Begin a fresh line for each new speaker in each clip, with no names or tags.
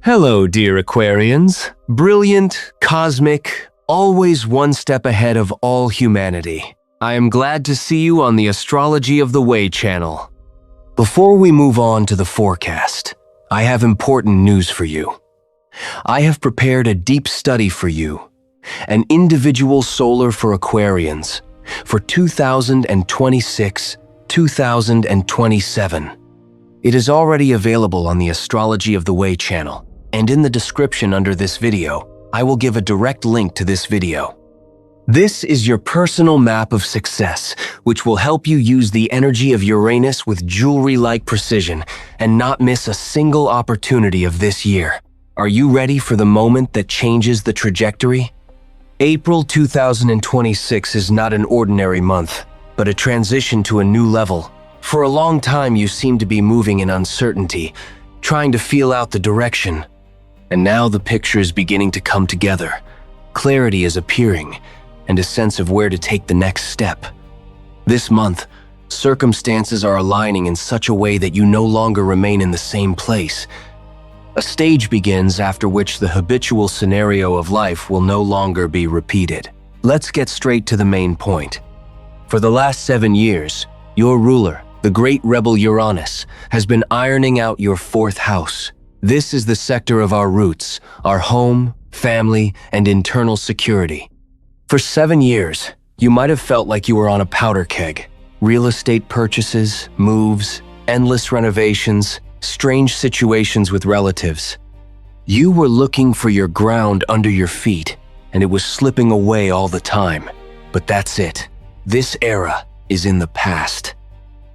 Hello, dear Aquarians. Brilliant, cosmic, always one step ahead of all humanity. I am glad to see you on the Astrology of the Way channel. Before we move on to the forecast, I have important news for you. I have prepared a deep study for you, an individual solar for Aquarians for 2026-2027. It is already available on the Astrology of the Way channel, and in the description under this video, I will give a direct link to this video. This is your personal map of success, which will help you use the energy of Uranus with jewelry-like precision and not miss a single opportunity of this year. Are you ready for the moment that changes the trajectory? April 2026 is not an ordinary month, but a transition to a new level. For a long time, you seem to be moving in uncertainty, trying to feel out the direction. And now the picture is beginning to come together. Clarity is appearing, and a sense of where to take the next step. This month, circumstances are aligning in such a way that you no longer remain in the same place. A stage begins after which the habitual scenario of life will no longer be repeated. Let's get straight to the main point. For the last 7 years, your ruler, the great rebel Uranus, has been ironing out your 4th house. This is the sector of our roots, our home, family, and internal security. For 7 years, you might have felt like you were on a powder keg. Real estate purchases, moves, endless renovations, strange situations with relatives. You were looking for your ground under your feet, and it was slipping away all the time. But that's it. This era is in the past.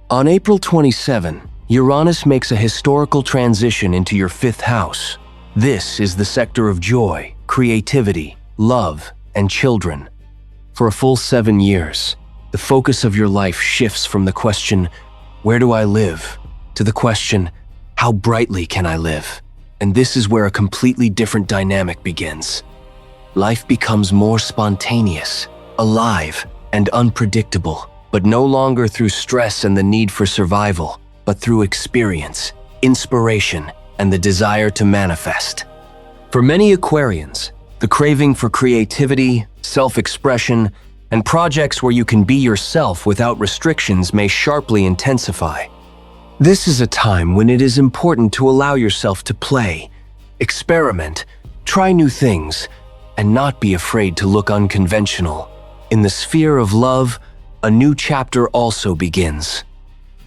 On April 27, Uranus makes a historical transition into your 5th house. This is the sector of joy, creativity, love, and children. For a full 7 years, the focus of your life shifts from the question, "Where do I live?" to the question, "How brightly can I live?" And this is where a completely different dynamic begins. Life becomes more spontaneous, alive, and unpredictable, but no longer through stress and the need for survival, but through experience, inspiration, and the desire to manifest. For many Aquarians, the craving for creativity, self-expression, and projects where you can be yourself without restrictions may sharply intensify. This is a time when it is important to allow yourself to play, experiment, try new things, and not be afraid to look unconventional. In the sphere of love, a new chapter also begins.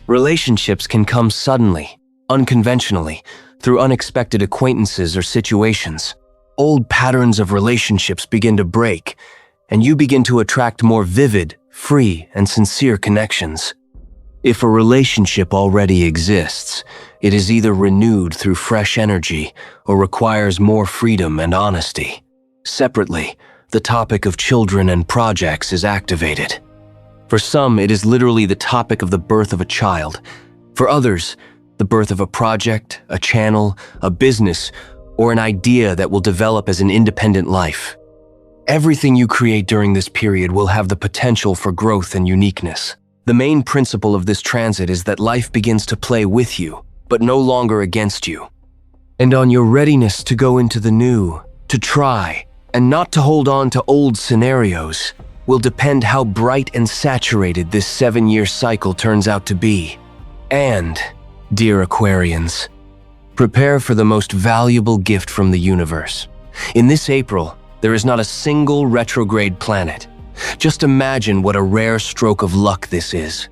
Relationships can come suddenly, unconventionally, through unexpected acquaintances or situations. Old patterns of relationships begin to break, and you begin to attract more vivid, free, and sincere connections. If a relationship already exists, it is either renewed through fresh energy or requires more freedom and honesty. Separately, the topic of children and projects is activated. For some, it is literally the topic of the birth of a child. For others, the birth of a project, a channel, a business, or an idea that will develop as an independent life. Everything you create during this period will have the potential for growth and uniqueness. The main principle of this transit is that life begins to play with you, but no longer against you. And on your readiness to go into the new, to try, and not to hold on to old scenarios, will depend how bright and saturated this 7-year cycle turns out to be. And, dear Aquarians, prepare for the most valuable gift from the universe. In this April, there is not a single retrograde planet. Just imagine what a rare stroke of luck this is.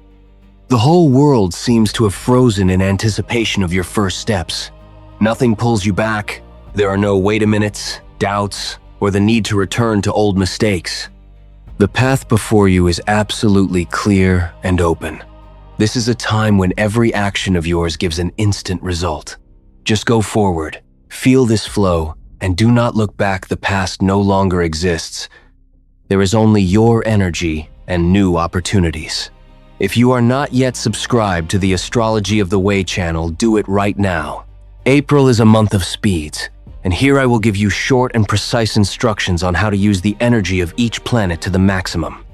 The whole world seems to have frozen in anticipation of your first steps. Nothing pulls you back. There are no wait a minutes, doubts, or the need to return to old mistakes. The path before you is absolutely clear and open. This is a time when every action of yours gives an instant result. Just go forward, feel this flow, and do not look back. The past no longer exists. There is only your energy and new opportunities. If you are not yet subscribed to the Astrology of the Way channel, do it right now. April is a month of speeds, and here I will give you short and precise instructions on how to use the energy of each planet to the maximum.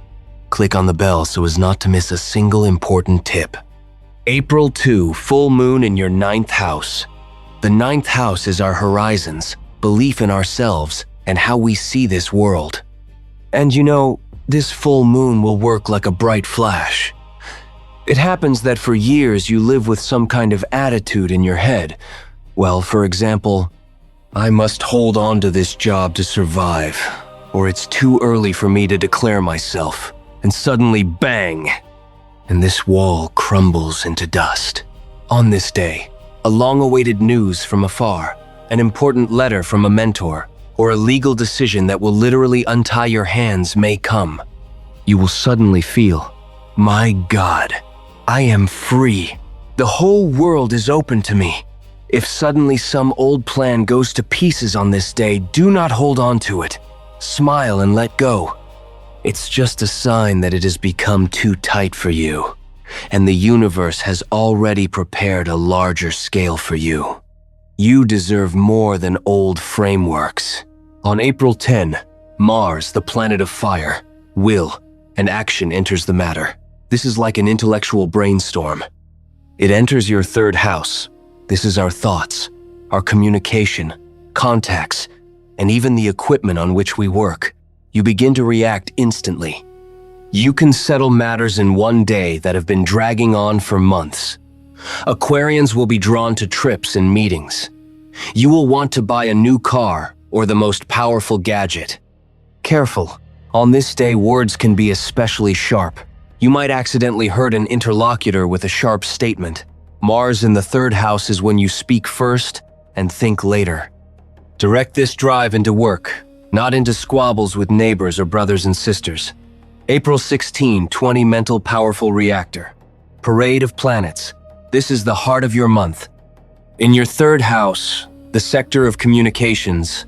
Click on the bell so as not to miss a single important tip. April 2, full moon in your 9th house. The ninth house is our horizons, belief in ourselves, and how we see this world. And you know, this full moon will work like a bright flash. It happens that for years you live with some kind of attitude in your head. Well, for example, I must hold on to this job to survive, or it's too early for me to declare myself. And suddenly, bang! And this wall crumbles into dust. On this day, a long-awaited news from afar, an important letter from a mentor, or a legal decision that will literally untie your hands may come. You will suddenly feel, my God, I am free. The whole world is open to me. If suddenly some old plan goes to pieces on this day, do not hold on to it. Smile and let go. It's just a sign that it has become too tight for you, and the universe has already prepared a larger scale for you. You deserve more than old frameworks. On April 10, Mars, the planet of fire, will, and action enters the matter. This is like an intellectual brainstorm. It enters your third house. This is our thoughts, our communication, contacts, and even the equipment on which we work. You begin to react instantly. You can settle matters in one day that have been dragging on for months. Aquarians will be drawn to trips and meetings. You will want to buy a new car or the most powerful gadget. Careful. On this day, words can be especially sharp. You might accidentally hurt an interlocutor with a sharp statement. Mars in the third house is when you speak first and think later. Direct this drive into work, not into squabbles with neighbors or brothers and sisters. April 16, 20 mental powerful reactor. Parade of planets. This is the heart of your month. In your third house, the sector of communications,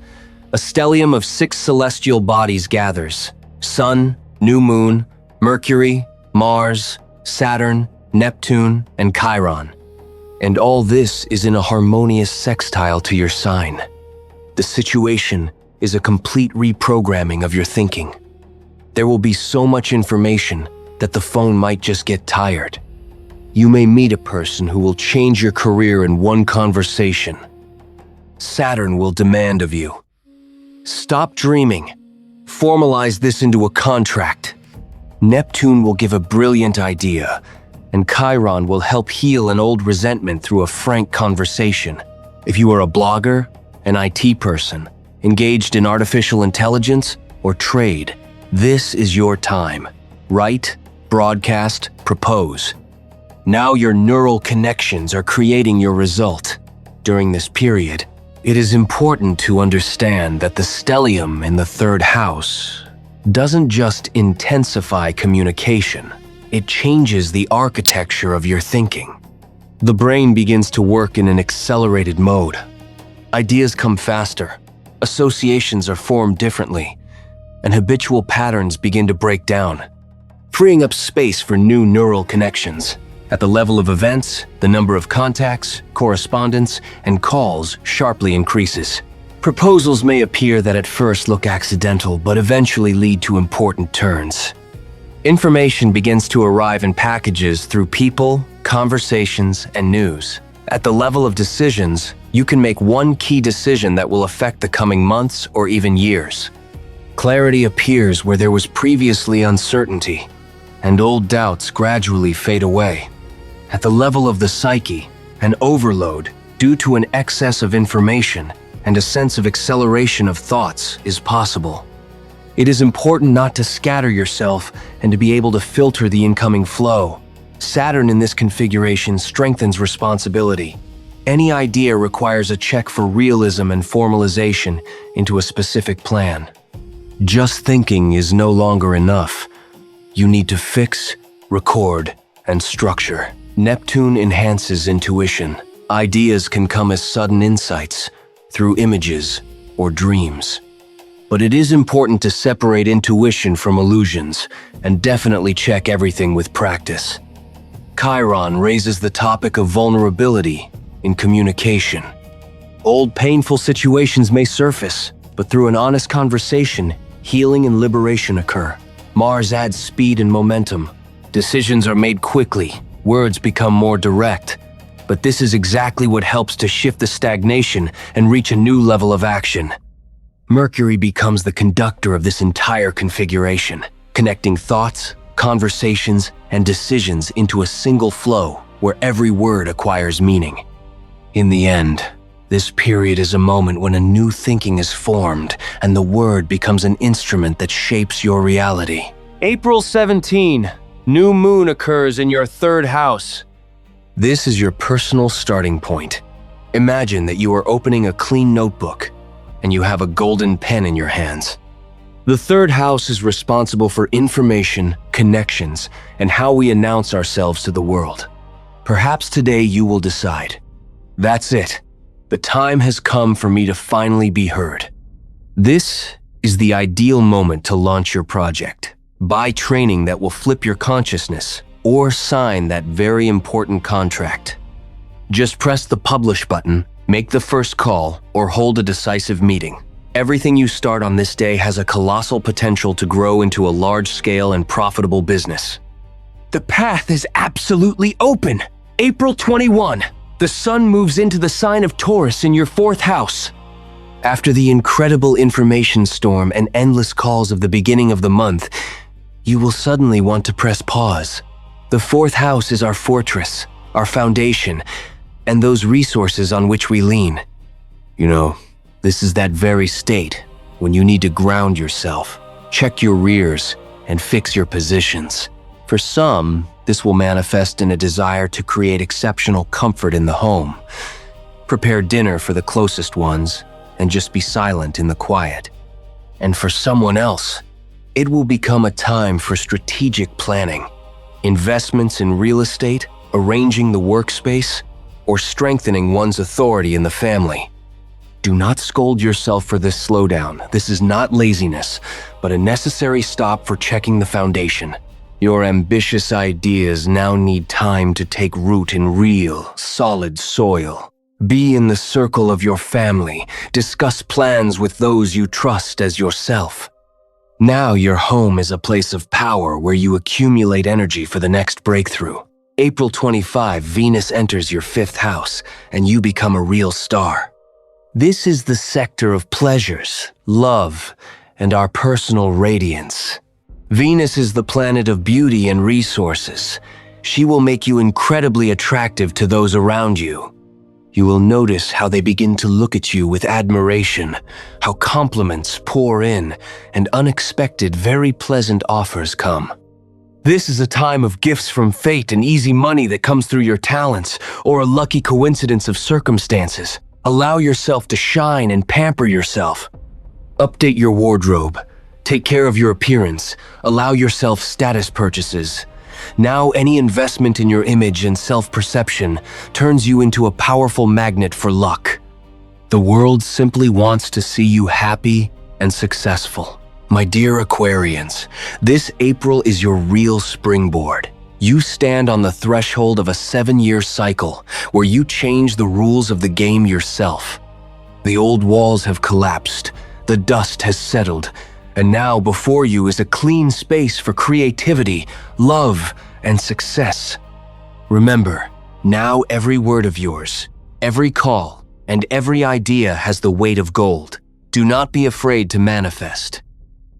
a stellium of 6 celestial bodies gathers. Sun, new moon, Mercury, Mars, Saturn, Neptune, and Chiron. And all this is in a harmonious sextile to your sign. The situation is a complete reprogramming of your thinking. There will be so much information that the phone might just get tired. You may meet a person who will change your career in one conversation. Saturn will demand of you. Stop dreaming. Formalize this into a contract. Neptune will give a brilliant idea, and Chiron will help heal an old resentment through a frank conversation. If you are a blogger, an IT person, engaged in artificial intelligence, or trade, this is your time. Write, broadcast, propose. Now your neural connections are creating your result. During this period, it is important to understand that the stellium in the third house doesn't just intensify communication, it changes the architecture of your thinking. The brain begins to work in an accelerated mode. Ideas come faster, associations are formed differently, and habitual patterns begin to break down, freeing up space for new neural connections. At the level of events, the number of contacts, correspondence, and calls sharply increases. Proposals may appear that at first look accidental, but eventually lead to important turns. Information begins to arrive in packages through people, conversations, and news. At the level of decisions, you can make one key decision that will affect the coming months or even years. Clarity appears where there was previously uncertainty, and old doubts gradually fade away. At the level of the psyche, an overload due to an excess of information and a sense of acceleration of thoughts is possible. It is important not to scatter yourself and to be able to filter the incoming flow. Saturn in this configuration strengthens responsibility. Any idea requires a check for realism and formalization into a specific plan. Just thinking is no longer enough. You need to fix, record, and structure. Neptune enhances intuition. Ideas can come as sudden insights, through images or dreams. But it is important to separate intuition from illusions and definitely check everything with practice. Chiron raises the topic of vulnerability in communication. Old painful situations may surface, but through an honest conversation, healing and liberation occur. Mars adds speed and momentum. Decisions are made quickly. Words become more direct. But this is exactly what helps to shift the stagnation and reach a new level of action. Mercury becomes the conductor of this entire configuration, connecting thoughts, conversations, and decisions into a single flow where every word acquires meaning. In the end, this period is a moment when a new thinking is formed and the word becomes an instrument that shapes your reality. April 17, new moon occurs in your third house. This is your personal starting point. Imagine that you are opening a clean notebook and you have a golden pen in your hands. The third house is responsible for information, connections, and how we announce ourselves to the world. Perhaps today you will decide, that's it. The time has come for me to finally be heard. This is the ideal moment to launch your project. Buy training that will flip your consciousness or sign that very important contract. Just press the publish button, make the first call, or hold a decisive meeting. Everything you start on this day has a colossal potential to grow into a large-scale and profitable business. The path is absolutely open. April 21. The sun moves into the sign of Taurus in your fourth house. After the incredible information storm and endless calls of the beginning of the month, you will suddenly want to press pause. The fourth house is our fortress, our foundation, and those resources on which we lean. You know, this is that very state when you need to ground yourself, check your rears, and fix your positions. For some, this will manifest in a desire to create exceptional comfort in the home. Prepare dinner for the closest ones and just be silent in the quiet. And for someone else, it will become a time for strategic planning, investments in real estate, arranging the workspace, or strengthening one's authority in the family. Do not scold yourself for this slowdown. This is not laziness, but a necessary stop for checking the foundation. Your ambitious ideas now need time to take root in real, solid soil. Be in the circle of your family. Discuss plans with those you trust as yourself. Now your home is a place of power where you accumulate energy for the next breakthrough. April 25, Venus enters your fifth house, and you become a real star. This is the sector of pleasures, love, and our personal radiance. Venus is the planet of beauty and resources. She will make you incredibly attractive to those around you. You will notice how they begin to look at you with admiration, how compliments pour in, and unexpected, very pleasant offers come. This is a time of gifts from fate and easy money that comes through your talents, or a lucky coincidence of circumstances. Allow yourself to shine and pamper yourself. Update your wardrobe. Take care of your appearance. Allow yourself status purchases. Now any investment in your image and self-perception turns you into a powerful magnet for luck. The world simply wants to see you happy and successful. My dear Aquarians, this April is your real springboard. You stand on the threshold of a 7-year cycle where you change the rules of the game yourself. The old walls have collapsed, the dust has settled, and now before you is a clean space for creativity, love, and success. Remember, now every word of yours, every call, and every idea has the weight of gold. Do not be afraid to manifest.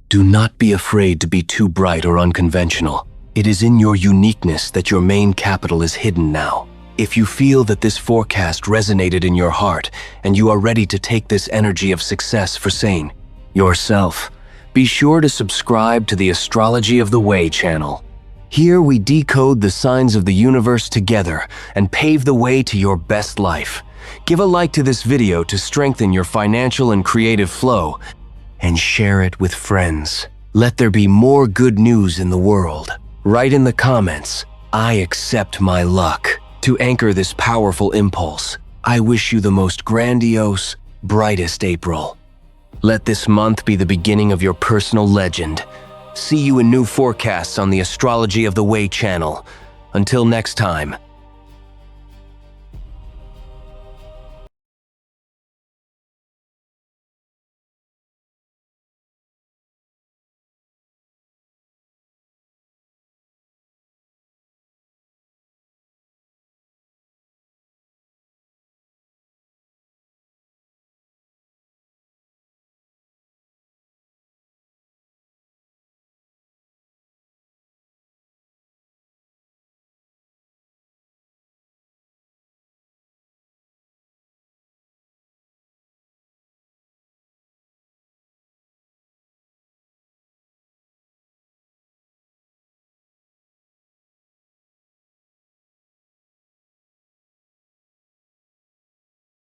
Do not be afraid to be too bright or unconventional. It is in your uniqueness that your main capital is hidden now. If you feel that this forecast resonated in your heart and you are ready to take this energy of success for saying yourself, be sure to subscribe to the Astrology of the Way channel. Here we decode the signs of the universe together and pave the way to your best life. Give a like to this video to strengthen your financial and creative flow, and share it with friends. Let there be more good news in the world. Write in the comments, "I accept my luck." To anchor this powerful impulse, I wish you the most grandiose, brightest April. Let this month be the beginning of your personal legend. See you in new forecasts on the Astrology of the Way channel. Until next time.